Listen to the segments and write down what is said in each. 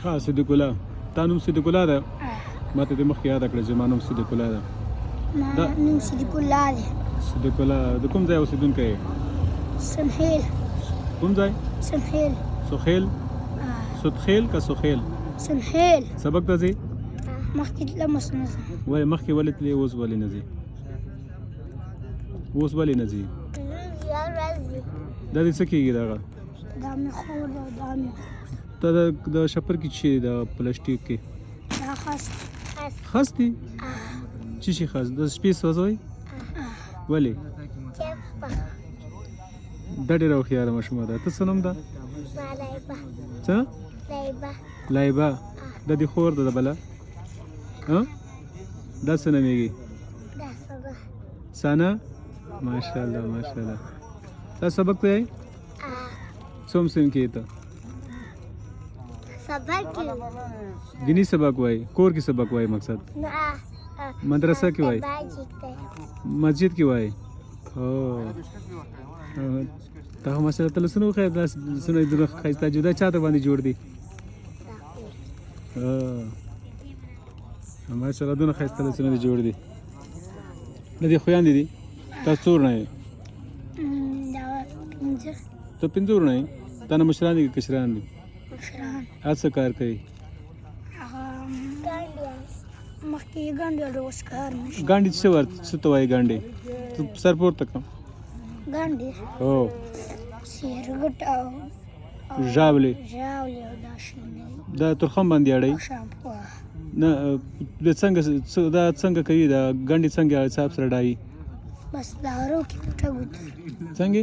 ها صدیق الله تا نوم صدیق الله ده ما ته د مخکې یاد کړه چې ما نوم صدیق الله ده ما نوم صدیق الله دی. صدیق الله د کوم ځای اوسېدونکی یې؟ سنخیل. کوم ځای؟ سنخیل. سخیل سودخیل که سخیل؟ سنخیل. سبق ته ځې؟ مخکې تلم اوس نه ځم. وایي مخکې ولې تلې اوس ولې نه ځې؟ اوس ولې نه ځې؟ دا دې څه کېږي دغه؟ دا مې خور ده دا مې دا د شپر کې چې د پلاستیک کې دا خاص خاص دي؟ څه شي خاص؟ د شپې سوځوئ؟ ولې؟ دا ډېره هوښیاره ماشومه ده. ته څه نوم ده؟ څه؟ لایبه. دا دې خور ده د بله؟ دا څه نومیږي؟ سانا. ماشاءالله ماشاءالله. دا سبق ته یې؟ څوم صنف کې ته؟ دینی سبق وای کور کې سبق وای مقصد مدرسه کې وای مسجد کې وای او ته هم سره تل سنو خیر دا سنو دغه خایسته جدا چاته باندې جوړ دي ما سره دغه خایسته سنو جوړ دي لدی خويان دي تاسو نه ته پنځور نه تا نه مشران دي کشران دي څه کار کوي؟ مخکې ګانډې اوس کار نشته. ګانډې څه ته وایي ګانډې؟ ته سر پورته کړه. ګانډې هو سیرګټ او ژاولې او دا شنې دا ترخم باندې اړوي شامپو نه دا څنګه کوي دا ګانډې څنګه حساب سره ډایي؟ بس دارو کې موټر څنګه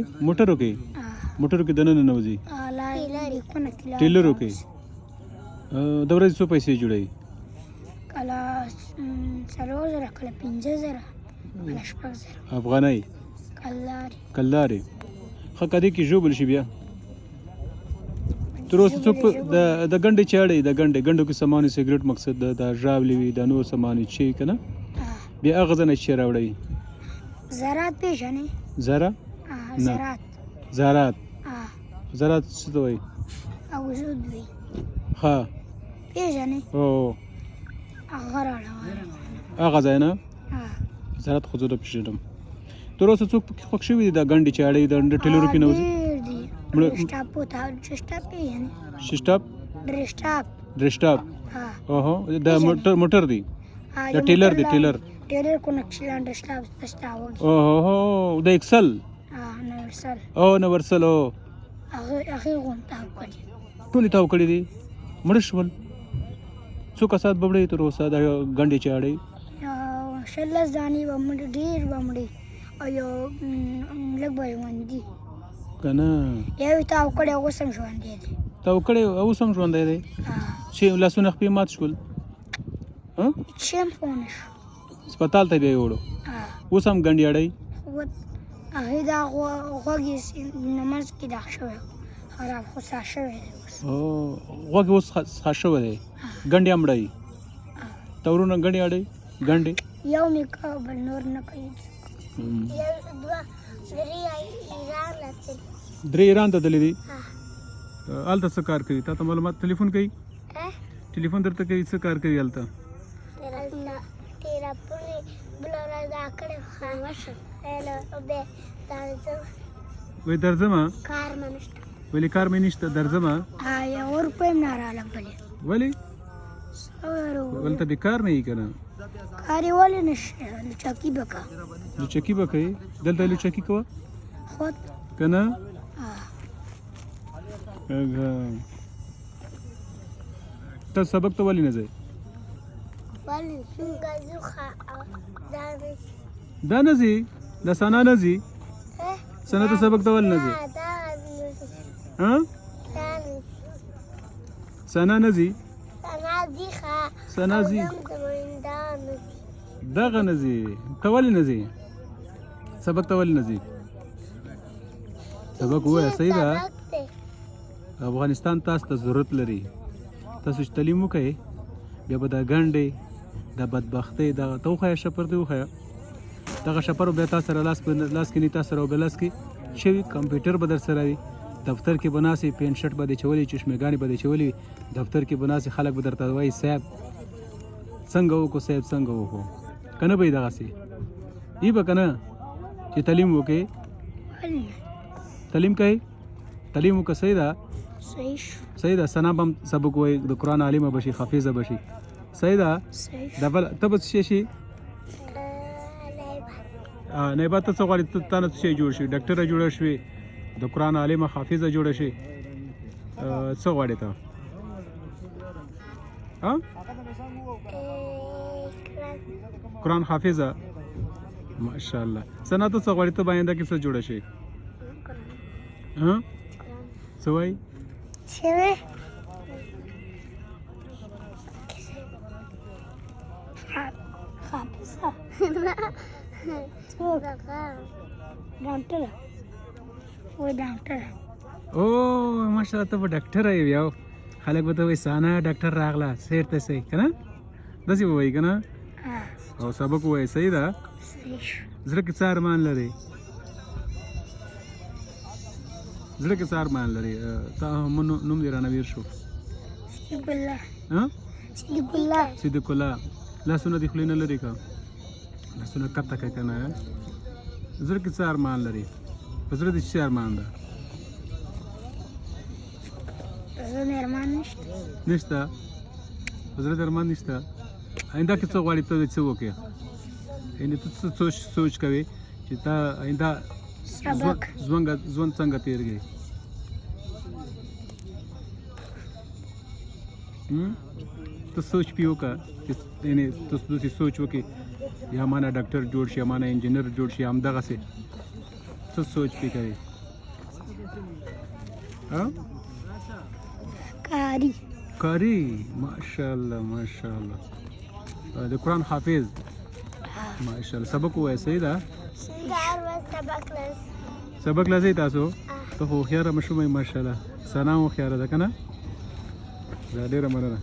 موټرو کې دننه نه وځي ټیلرو کې د ورځې څو پیسې جوړوي؟ کله 4000 کله 5000 کله 6000 افغانۍ کلدارې ښه کدی کې ژوبل شي بیا تر اوسه څوک د ګنډې چې اړوي د ګنډو کې سامان سګرټ مقصد د ژاولې وي د نور سامان چې که نه بیا هغه ځای نه چې راوړوي زراعت پېژنې؟ زراعت څه ته وایي؟ اوزود وي ښه پېژنې؟ هو هغه راړه هغه ځای نه زراعت خو زه نه پېژنم تر اوسه څوک پکې خوښ شوي دي دا ګنډې چې اړوي د ټیلرو کې نه وځي؟ ډریشټاپ اوهو دا موټر دی دا ټیلر دی ټیلر کو نقشلان ډریشټاپ دستاوږي اوهو د ایکسل نو ورسل هغه غونټاو کړي ټولې تاو کړي دي مړه شول څو کسات ببړې تر اوسه دا ګنډې چې اړوي شلس دانې به مړې ډېر به مړې او یو لږ به ژوندي که نه یو یې تاو کړی اوس هم ژوندی دی تاو کړی اوس هم ژوندی دی چې لاسونه خپې مات شول چې هم خو نه شو هسپتال ته بیا یې وړو اوس هم ګنډې اړوي هغې دا غوږ یې نمز کې داغ شوی خراب خوسا شوی دی غوږ یې اوس ښه شوی دی ګنډې هم اړوي تورونه ګنډې اړوي ګنډې یو مې که بل نور نه کوي درې ایران ته تللی دي هلته څه کار کوي تا ته معلومات ټلیفون کوي ټلیفون درته کوي څه کار کوي هلته وای درځمه ولې کار مې نشته درځمه یو روپۍ هم نه راغله ولې ولته بېکار نه یي که نه کار یې ولې نشته لوچکي به که لوچکي به کوې دلته لوچکي کوه خود که نه ته سبق ته ولې نه ځې دا نه ځې دا سنا نه ځي سنا ته سبق ته ولې نه ځې سنا نه ځي سنا ځي دغه نه ځي ته ولې نه ځې سبق ته ولې نه ځې سبق ووایه صحیح ده افغانستان تاسو ته ضرورت لري تاسو چې تعلیم وکړئ بیا به دا ګنډې دا بدبختۍ دغه ته وښیه شپر دې وښیه دغه شپر بیا تا سره لاس کې نه تا سره او بیا لاس کې شوي کمپیوټر به در سره وي دفتر کې بناسي پین شرټ به دې چولی چشمهګانې به دې چولی دفتر کې بناسي خلک به درته وایي صاحب څنګه وکړو صاحب څنګه وکړو که نه به یې دغسې ای به که نه چې تعلیم وکړې تعلیم کوي تعلیم وکړه صحیح ده صحیح شو صحیح ده ثنا به هم سبق وایي د قرآن عالمه به شي حافظه به شي صحیح ده صحیح دا بل ته به څه شی شي نایبه ته څه غواړې تا نه څه شی جوړ شي ډاکټره جوړه شوې د قرآن عالمه حافظه جوړه شي څه غواړې ته قرآن حافظه ماشاءالله ثنا ته څه غواړې ته به آینده کې څه جوړه شي څه وایي چیرې حافظه ډاکټر وای ډاکټر او ماشاءالله ته به ډاکټره یې بیا خلک به ته وایي ثنا ډاکټر راغله سیر ته صحیح که نه داسې به وایي که نه او سبق ووایي صحیح ده صحیح شو زړه کې څه ارمان لري زړه کې څه ارمان لري تا نوم دې رانه ویر شو صدیق الله ها صدیق الله صدیق الله لاسونه دې خولې نه لري که لاسونه کته که که نه زړه کې څه ارمان لري په زړه دې څه ارمان ده زه ارمان نشته نشته په زړه دې ارمان نشته آینده کې څه غواړې ته څه وکړې یعنې ته څه سوچ کوې چې تا آینده سبق ژوند څنګه تېرږي ته سوچ پې وکړه چې یعنې ته داسې سوچ وکړې یا مانه ډاکټر جوړ شي یا مانه انجینر جوړ شي همدغسې څه سوچ پې کوې کاري ماشاءالله ماشاءالله د قرآن حافظ ماشاءالله سبق ووایه صحیح ده سبق لازئ تاسو ته خو هوښیاره ماشومه یې ماشاءالله ثنا هم هوښیاره ده که نه دا ډېره مننه